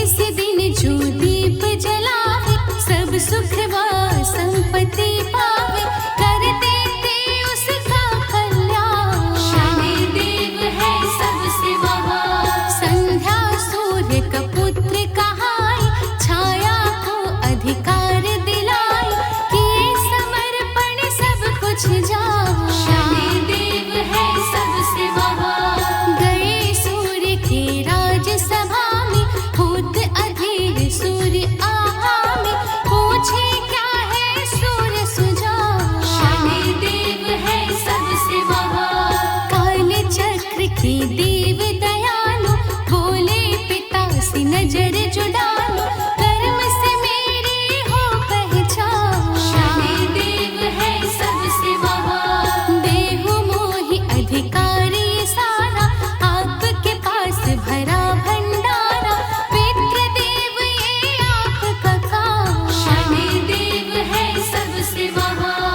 इस दिन जो दीप जलावे सब सुख व संपत्ति पावे, कर देते उसका कल्याण। शनिदेव है सबसे महान, संध्या सूर्य का पुत्र कहाई, छाया को अधिकार दिलाई, किए समर्पण सब कुछ जान। शनिदेव है सबसे महान, गए सूर्य के राजसभा में, होत अधीर सूर्य आभा में, पूछे क्या है सूर्य सुजान। शनिदेव है सबसे महान, काल चक्र के देव दयालु, बोले पिता से नजर जुड़ालो, कर्म से मेरी हो पहचान। शनिदेव है सबसे महान, देहु मोहि अधिकारी सारा, आपके पास भरा भंडारा, पितृदेव ये आपका काम। शनिदेव है सबसे महान।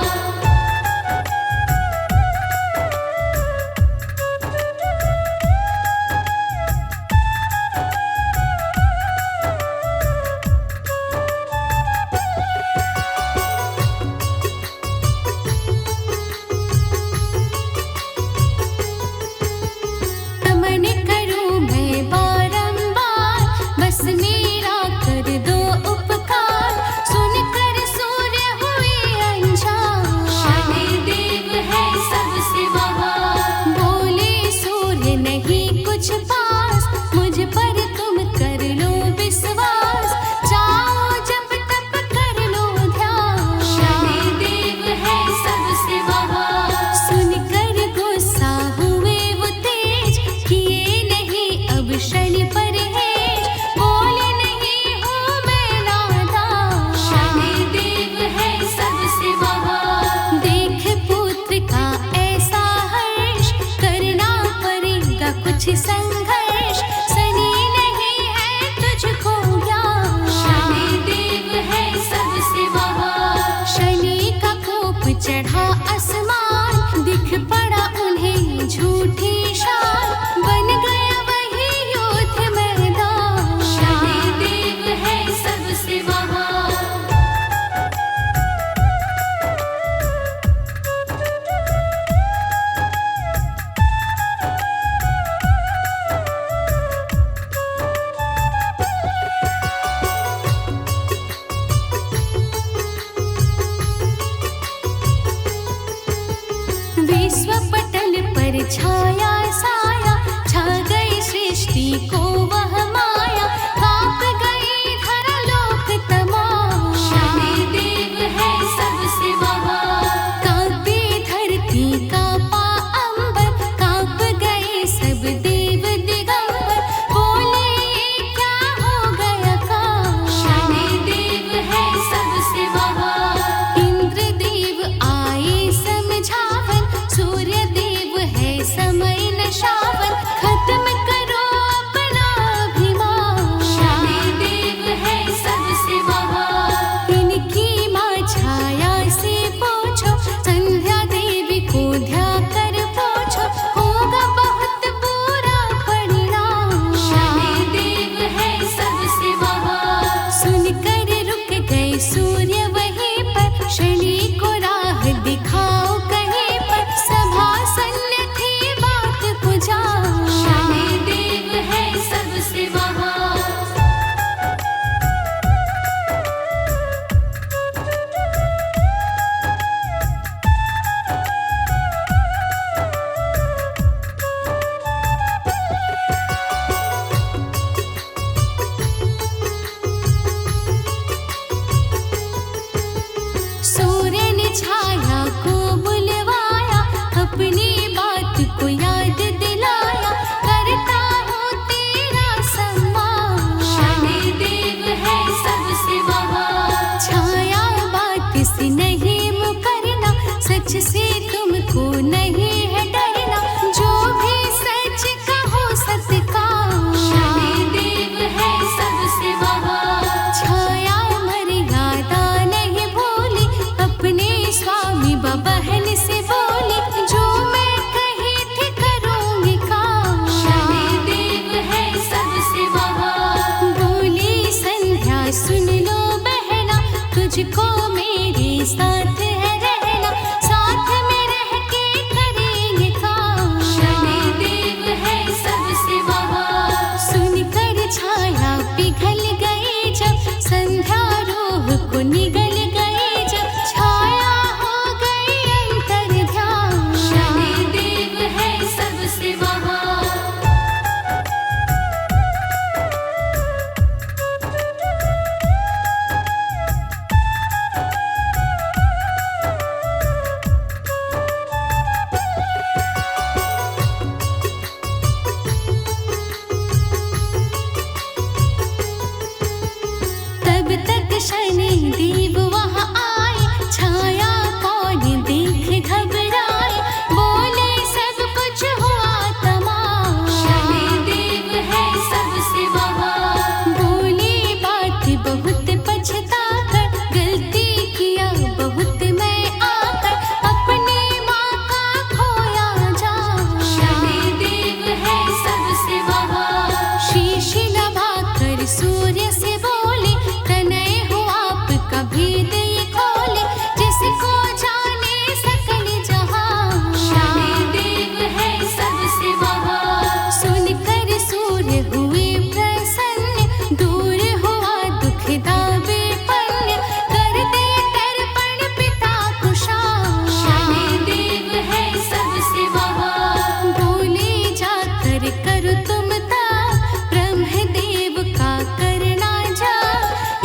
नमन करूं मैं बारंबार, बस मेरा कर दो उपकार, सुनकर सूर्य हुए अंजान। शनिदेव है सबसे महान, बोले सूर्य नहीं कुछ पास, मुझ पर तुम कर लो विश्वास, जाओ जब तप कर लो ध्यान। शनिदेव है सबसे महान, सुनकर गुस्सा हुए वो तेज, किए नहीं अब शनि परहेज, बोले नहीं हूँ मैं नादान। शनिदेव है सबसे महान, देख पुत्र का ऐसा हर्ष, करना पड़ेगा कुछ संघर्ष, शनि नहीं है तुझको ज्ञान। शनिदेव है सबसे महान, शनि का कोप चढ़ा आसमान, दिख पड़ा उन्हें झूठी शान, बन गया वही योद्ध तुझको मेरे साथ है रहना, साथ में रह के करेंगे काम। शनिदेव है सबसे महान। सुनकर छाया पिघल गई जब, संध्या रूह को निगल गई जब, छाया हो गई अंतर ध्यान। शनिदेव है सबसे महान। तब तक शनिदेव वहाँ आए, छाया कौन देख घबराए, बोले सब कुछ हुआ तमाम। शनिदेव है सबसे महान। बोले बात बहुत पछता कर, गलती किया बहुत मैं आकर, अपनी माँ का खोया जा। शनिदेव है सबसे महान। शीश नभा कर सूर्य से बोले, तनय हो आपका भेद ये खोले, जिसको जाने सकल जहां। शनिदेव है सबसे महान। सुनकर सूर्य हुए प्रसन्न, दूर हुआ दुख दावे पन्न, कर दे तर्पण पिता को शाम। शनिदेव है सबसे महान। बोले जाकर करो तुम तप, ब्रह्मदेव का करना जा,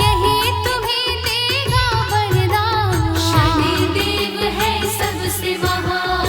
यही तुम्हें देगा वरदान। शनिदेव है सबसे महान।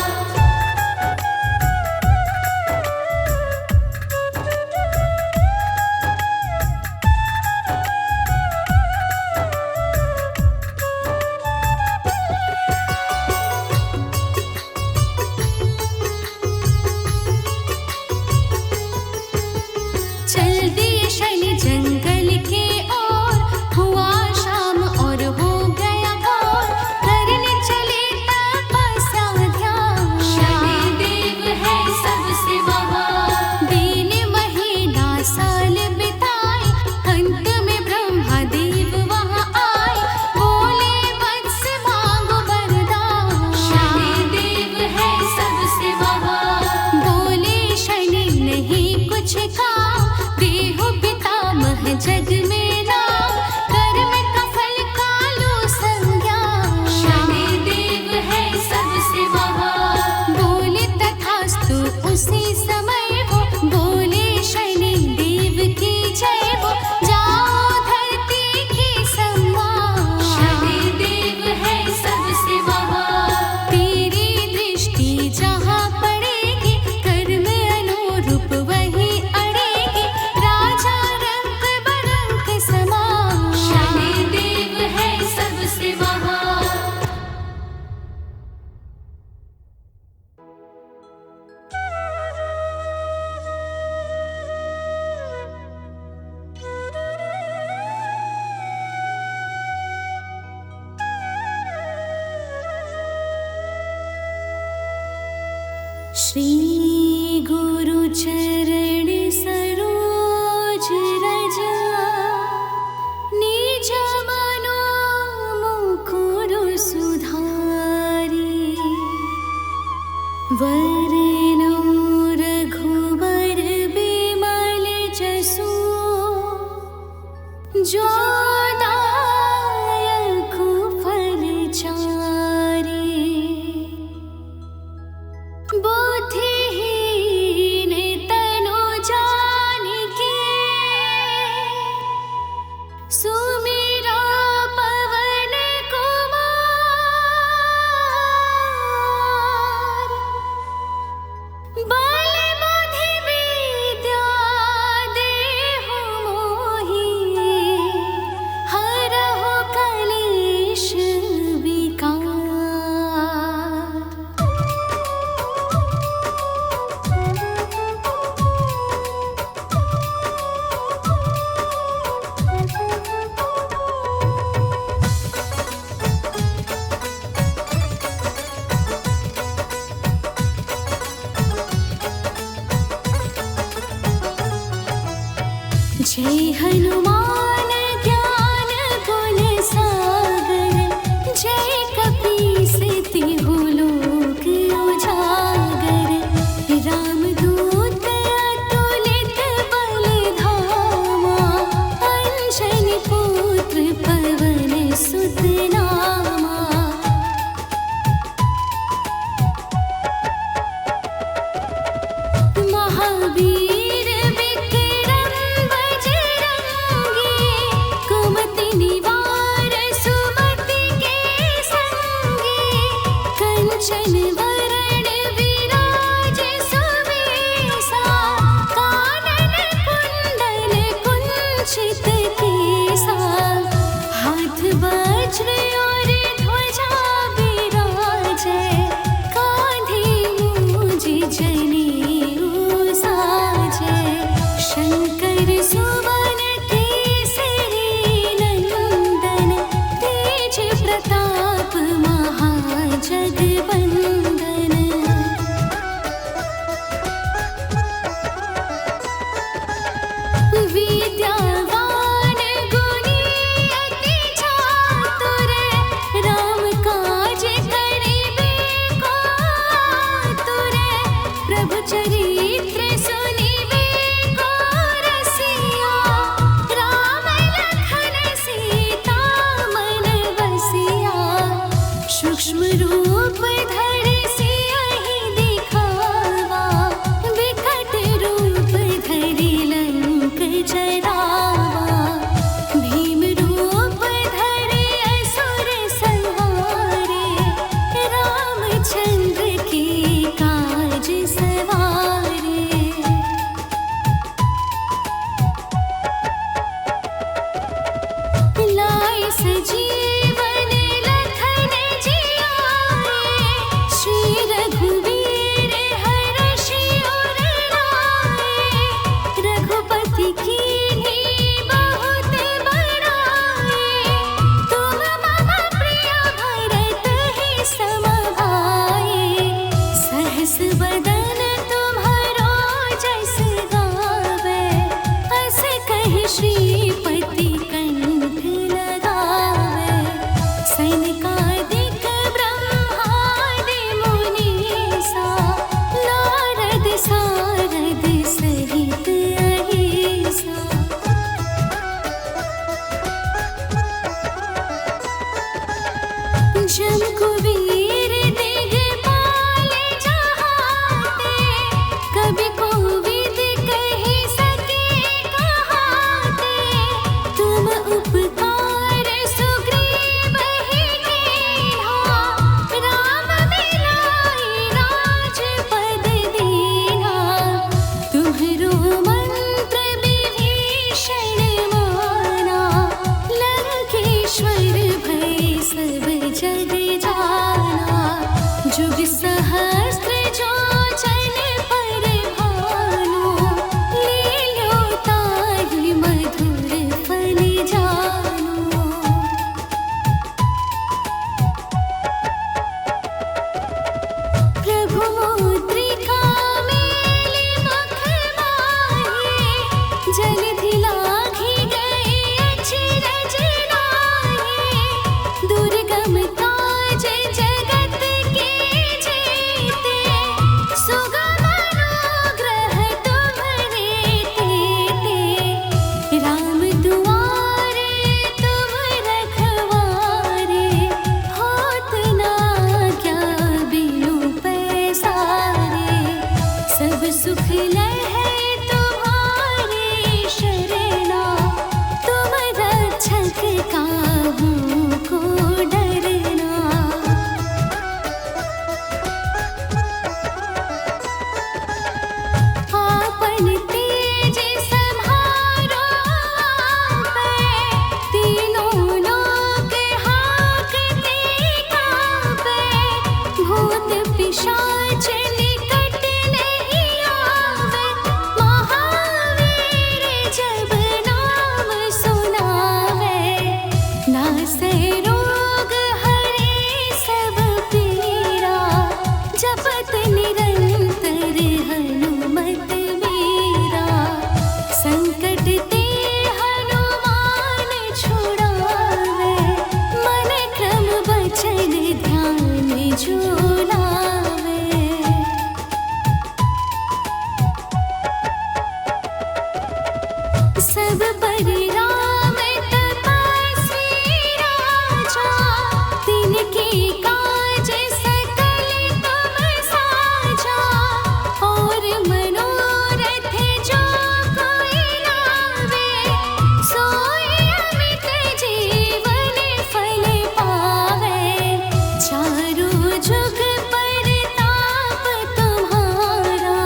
चल दिए शनि जंगल के ओर, हुआ शाम और हो गया भोर, करने चले तपस्या ध्यान। शनिदेव है सबसे महान। दिन महीना साल बिताए, अंत में ब्रह्मा देव वहाँ आए, बोले वत्स मांगो वरदान। शनिदेव है सबसे महान। बोले शनि नहीं कुछ काम, देहो पितामह जग में नाम, कर्म का फल का लो संज्ञान। शनिदेव है सबसे महान। बोले तथास्तु उसी समय वो, बोले शनि देव की जय वो, जाओ धरती के सम्मान। शनिदेव है सबसे महान। तेरी दृष्टि जहाँ पड़ेगी, कर्म अनुरूप वही अड़ेगी, राजा रंग बरंग समान। शनिदेव है सबसे महान। श्री गुरु चरण सरोज रज, निज मनो मुकुर सुधारी, वरनो रघुवर बिमल जसु, जो दायक फल चारि। बुद्धिहीन तनु जानिके, सुमिरो पवन कुमार। बल बुद्धि विद्या देहु मोहि, हरहु कलेश विकार। जय हनुमान ज्ञान गुण सागर, वर सुवन केसरी नंदन, तेज प्रताप महाजगवंदन। विद्यावान गुणी अति चातुर, राम काज करिबे को आतुर। प्रभु चरित्र सुनिबे को रसिया, राम लखन सीता मन बसिया। सूक्ष्म रूप धरि सियहि दिखावा, विकट रूप धरि लंक जरावा। भीम रूप धरि असुर संहारे, रामचंद्र के काज सवारे। लाए सजीवन लखन जियाए, श्री रघुवीर हरषि उर लाए। रघुपति कीन्ही बहुत बड़ाई, तुम मम प्रिय भरत ही सम भाई। सहस बदन तुम्हरो जस गावे, अस कहि श्रीपति कंठ लगावे। सनकादिक ब्रह्मादि मुनीसा, नारद सारद सहित अहिसा। जम कुबीर दिगपाल जहाते, कवि कोविद कहि सके कहाते। तुम उपकार सुग्रीवहि कीन्हा, राम मिलाइ राजपद दीन्हा। तुम्हरो मंत्र विभीषण माना, लंकेश्वर भय सब जग जाना। जुग सहस्त्र जो जन पर भानु, लील्यो ताहि मधुर फल जानु। प्रभु मुद्रिका मेलि मुख माहि, जलधि लाघि गए अचरज नाहि। दुर्गम काज जगत के जेते, सुगम अनुग्रह तुम्हरे तेते। राम दुआरे तुम रखवारे, होत न आज्ञा बिनु पैसारे। सब सुख लहै तुम्हारी शरणा, तुम रक्षक काहू को डरना। आपन तेज सम्हारो आपै, तीनों लोक हांकते कांपै। भूत पिशाच निकट नहीं आवे, महावीर जब नाम सुनावे। नासै रोग हरे सब पीरा, जपत निरंतर हनुमत वीरा। संकट ते हनुमान छुड़ावे, मन क्रम वचन ध्यान जो लावे। सब पर राम तपस्वी राजा, तिनके काज सकल तुम साजा। और मनोरथ जो कोई लावे, सोई अमित जीवन फल पावे। चारों जुग परताप तुम्हारा,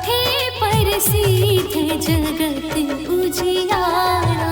हे प्रसिद्ध जगत उजियारा।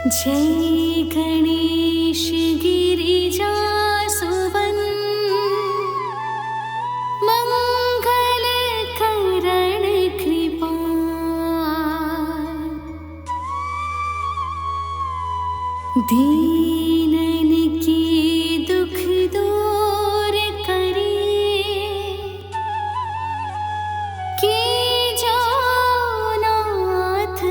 जय गणेश गिरिजा सुवन मंगल करण कृपा दीनन की दुख दूर करे की जो नाथ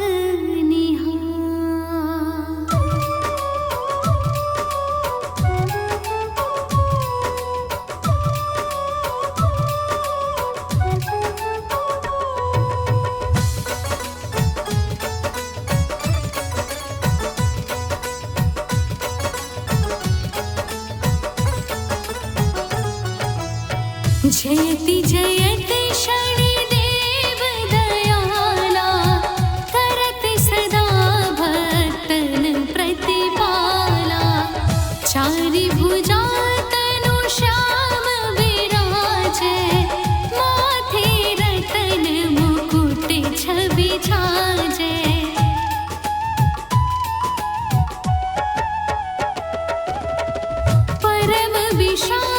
जयति जयति शनिदेव दयाला करत सदा भक्तन प्रतिपाला चारि भुजा तनु श्याम विराजे माथे रतन मुकुट छवि छाजे परम विशाल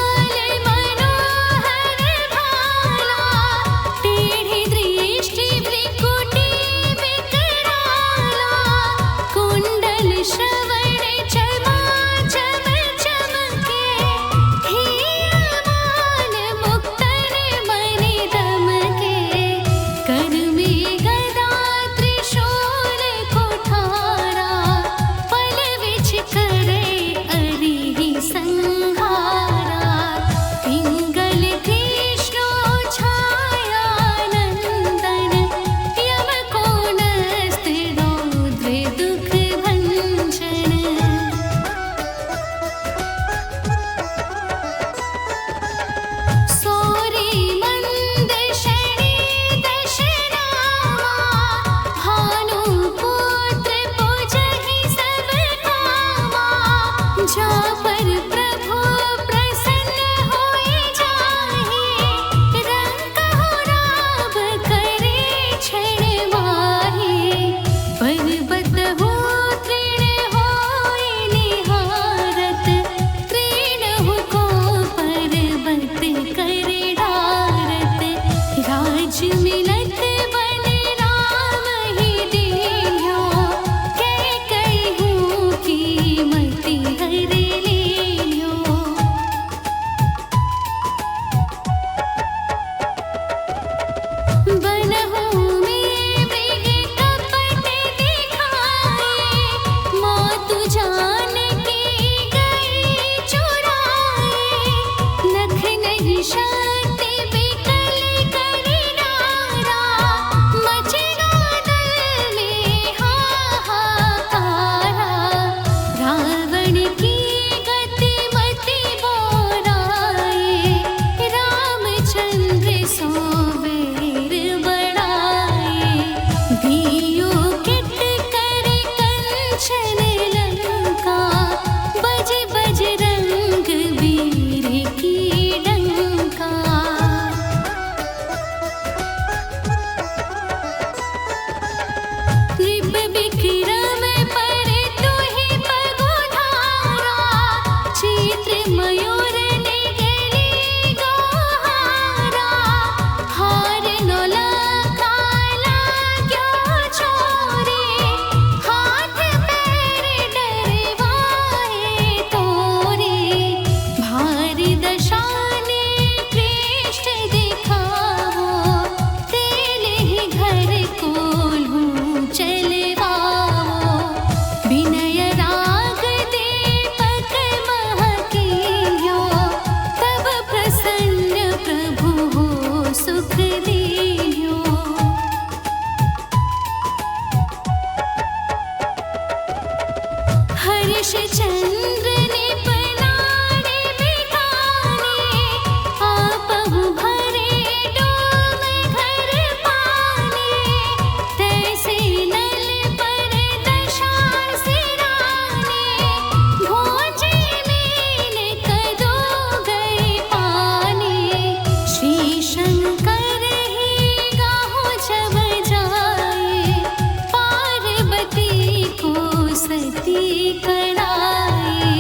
सत्य स्तुति कराए।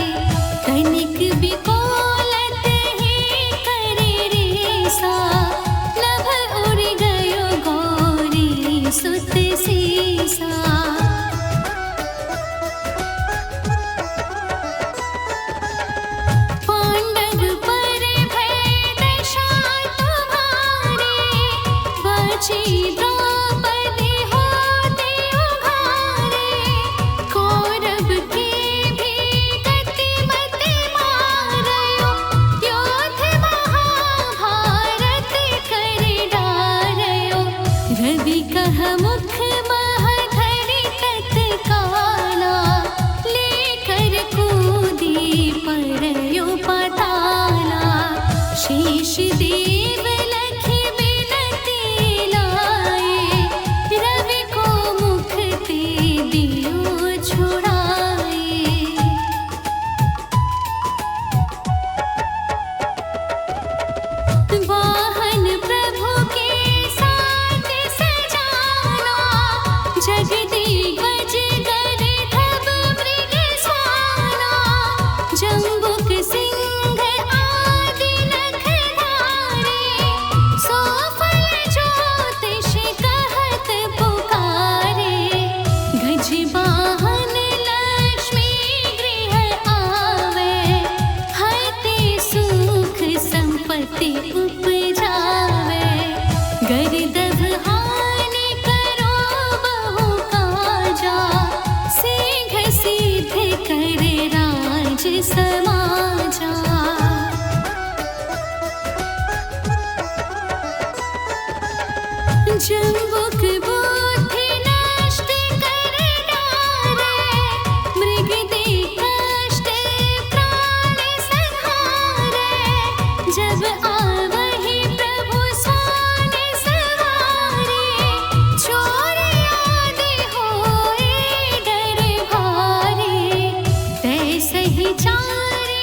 कनिक बिकोलत ही करे रे सा, नभ उड़ गयो गौरी सुत सीसा। पांडव पर भय दशा तुम्हारी, बची द्रौपदी होती उघारे। कौरव के भी गति मत मारयो, योद्ध महाभारत कर डारयो। रवि कह मुख महधरि तत्काला, लेकर कूदी परयो पाताला। शेष देव लखि बिनती लाए, रवि को मुख ते दियो छुड़ाए। वाहन प्रभु के साथ सजाना, जगदिग्गज गरधब मृग स्वाना। जम्बुक सिंह आदि नखधारी, सोफल ज्योतिष कहत पुकारे। गजवाहन लक्ष्मी गृह आवे, हते सुख संपत्ति उपजावे। गरदभ हानि करो बहु काजा, सिंह सिद्ध कर राज समाजा। जम्बुक बुद्धि नष्ट कर डारे, मृग दे कष्ट प्राण संहारे। जब आवहि प्रभु स्वान सवारे, चोर आदि होए डर भारे। तैसहि चारि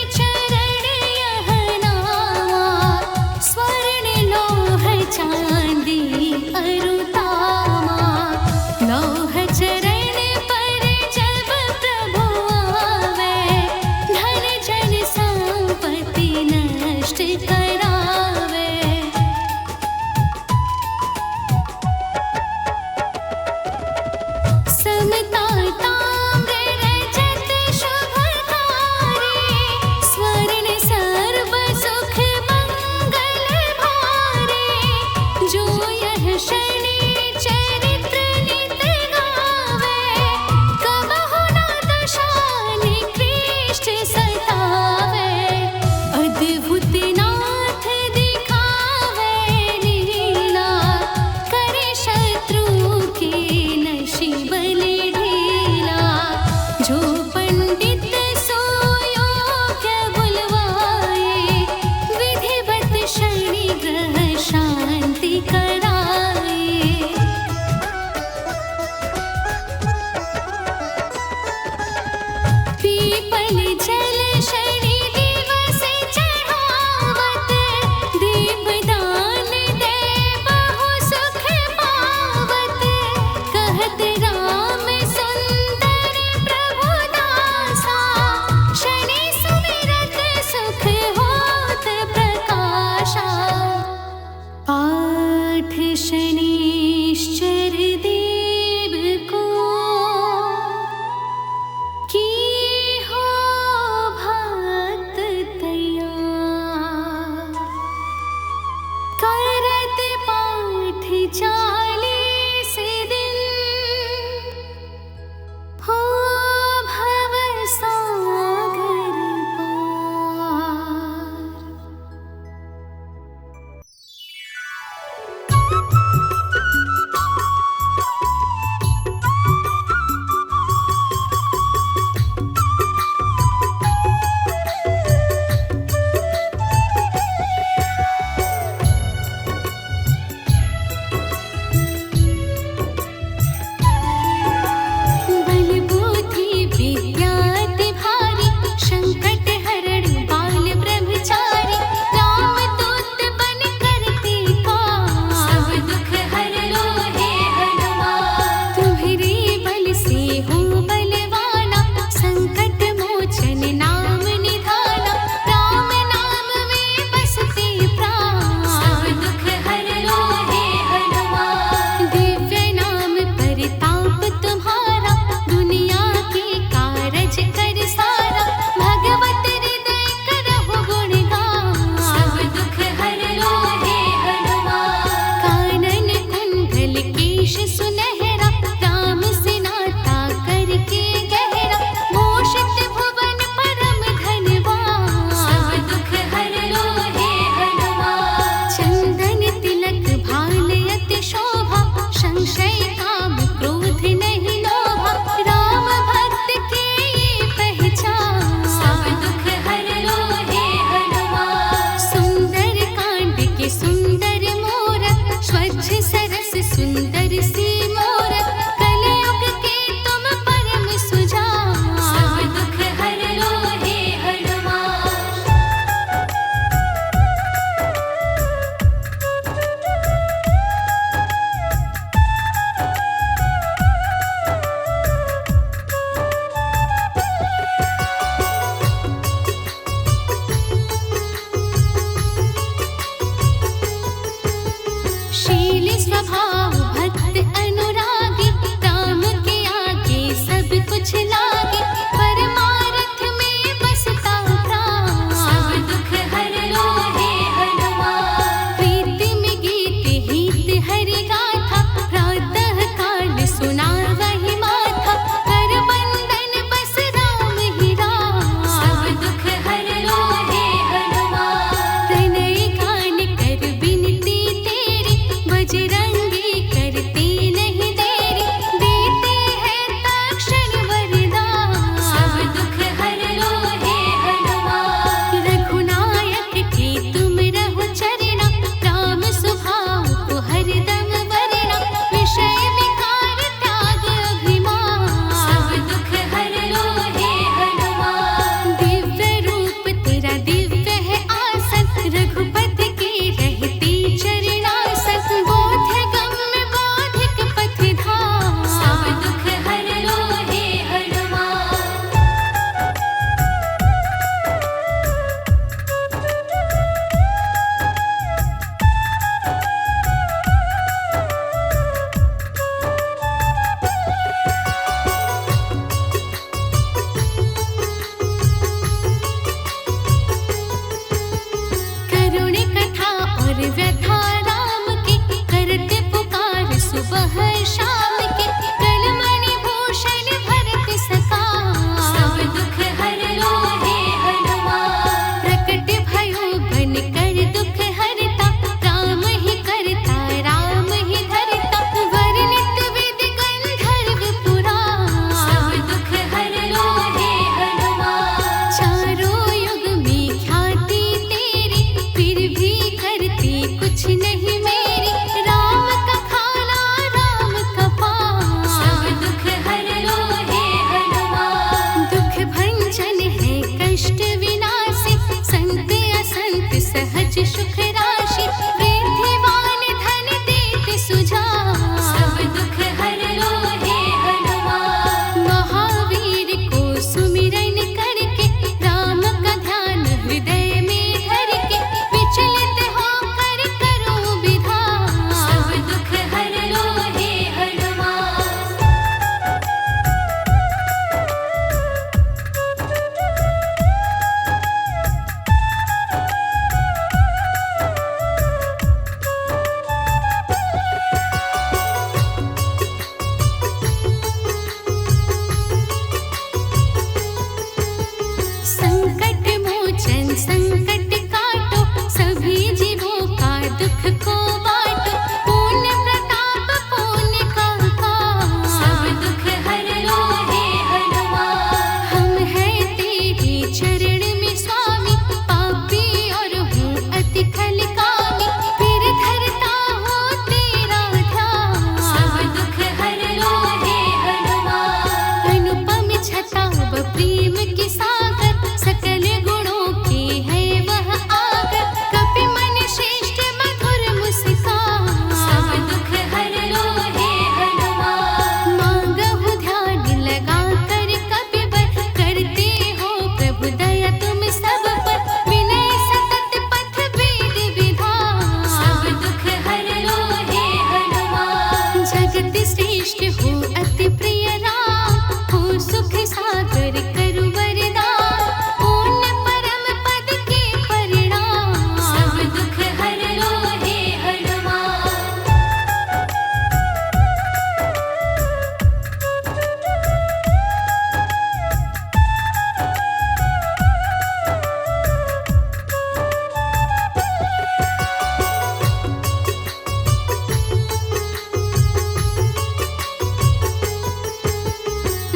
संकट मोचन संकट काटो, सभी जीवों का दुख को बांटो। पुण्य प्रताप पुण्य का पार, सब दुख हर लो हे हनुमान। हम हैं तेरे चरण में स्वामी, पापी और हूँ अति खलकामी। फिर धरता हूँ तेरा ध्यान, सब दुख हर लो हे हनुमान। अनुपम छटा व प्रेम के सागर, सकल गुणों के है वह आगर। कपि मन श्रेष्ठ मधुर मुस्कान, सब दुख हर लो हे हनुमान। मांगहु ध्यान लगा कर कपि बर, करते हो प्रभु दया तुम सब पर। विनय सतत पथ वेद विधान, सब दुख हर लो हे हनुमान। जगत श्रेष्ठ हो अति प्रिय राम, हो सुख सागर करु वरदान। पुण्य परम पद के परिणाम, सब दुख हर लो हे हनुमान।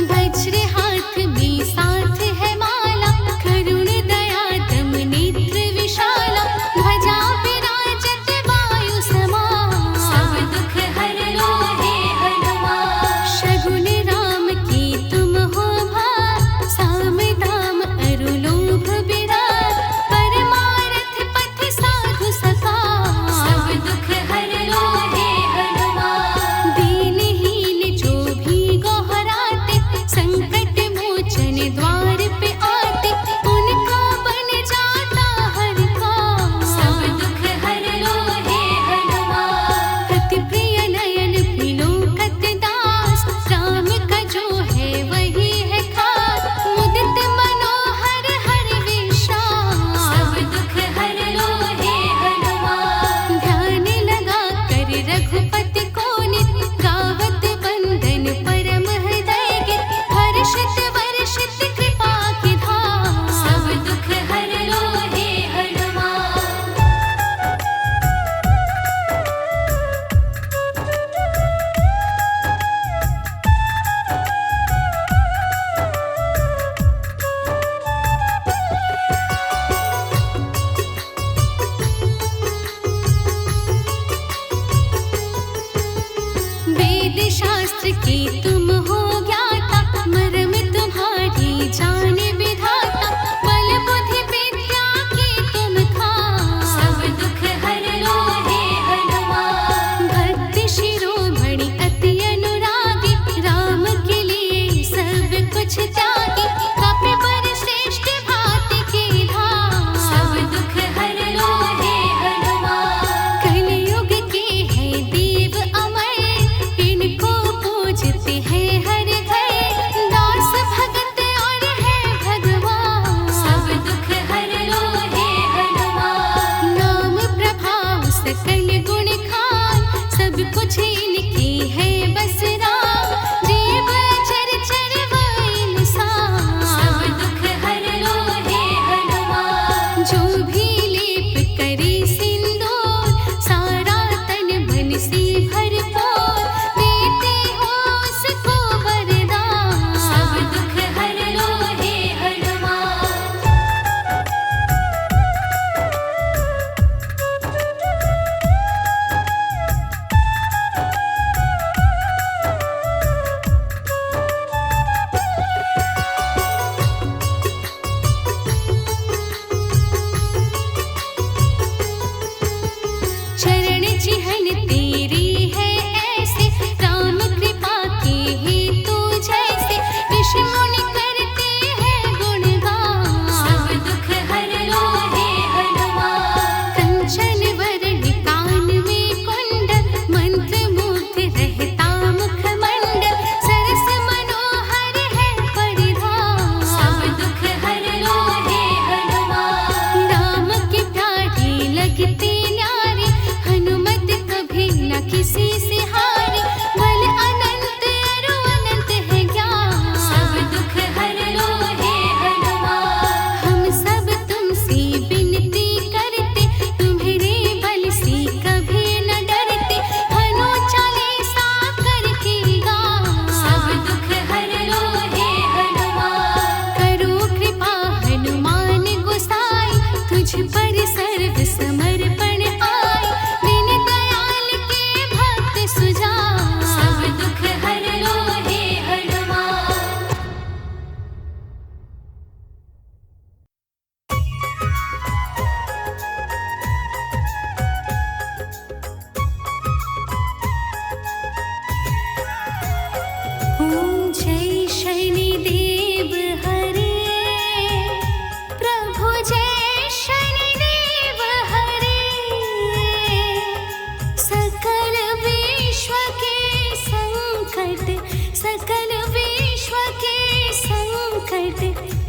वज्र हाथ में साथ है माला, करुण दया दम नेत्र विशाला। ध्वजा विराजत वायु समान, सब दुख हर लो हे हनुमान। शगुन राम की तुम हो भार, साम दाम अरु लोभ विराग। परमारथ पथ साधु सखा, सब दुख हर लो हे हनुमान। दीनहीन जो भी गोहराते, संकट मोचन द्वार पे आते। उनका बन जाता हर काम, सब दुख हर लो हे हनुमान। अति प्रिय नयन बिलोकत दास, राम का जो है वही है खास। मुदित मनोहर हर विश्वास, सब दुख हर लो हे हनुमान। ध्यान लगा कर रघुपति को नित, गावत बंदन परम हृदय गीत। हर्षित वर्षित कृपा की धार, सब दुख हर लो हे हनुमान। वेद शास्त्र की तुम हो ज्ञाता, मर्म तुम्हारी जाने विधाता। बल बुद्धि विद्या की तुम खान, सब दुख हर लो हे हनुमान। भक्त शिरोमणि अति अनुरागी, राम के लिए सब कुछ त्यागी। कपि बर श्रेष्ठ भात के धाम, सब दुख हर लो हे हनुमान। कलयुग के है देव अमर, इनको पूजते हैं हर घर। दास भगत और है भगवान, सब दुख हर लो हे हनुमान। नाम प्रभाव सकल गुण खान, सब कुछ इनकी है बस राम। जीव चर चर व इंसान,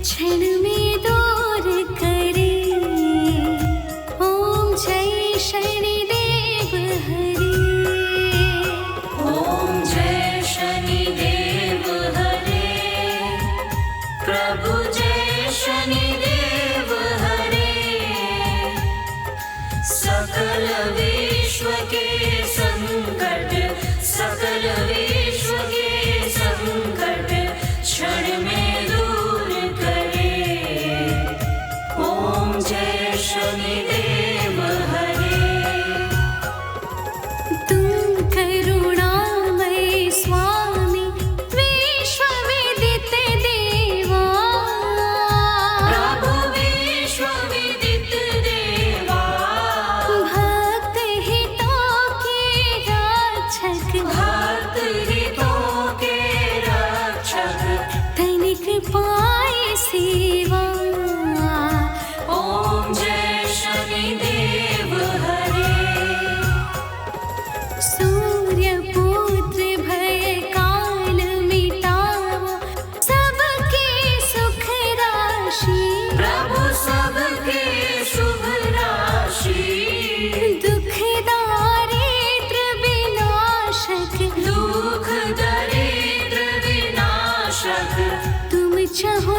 क्षण में दूर करे। ओम जय शनिदेव हरे। ओम जय शनिदेव हरे। प्रभु जय शनिदेव हरे। सकल विश्व के संकट, सकल विश्व के संकट क्षण में दूर करे। ओम जय शनिदेव हरे। तुम करुणामय स्वामी विश्वविदित देवा। प्रभु विश्वविदित देवा। भक्त हितों के रक्षक, भक्त हितों के रक्षक तनिक पाए सेवा। ओम जय शनिदेव हरे। सूर्य पुत्र भय काल मिटाओ, सबके सुख राशि। प्रभु सबके शुभ राशि। दुख दारिद्र विनाशक, दुख दरिद्र विनाशक तुम चाहो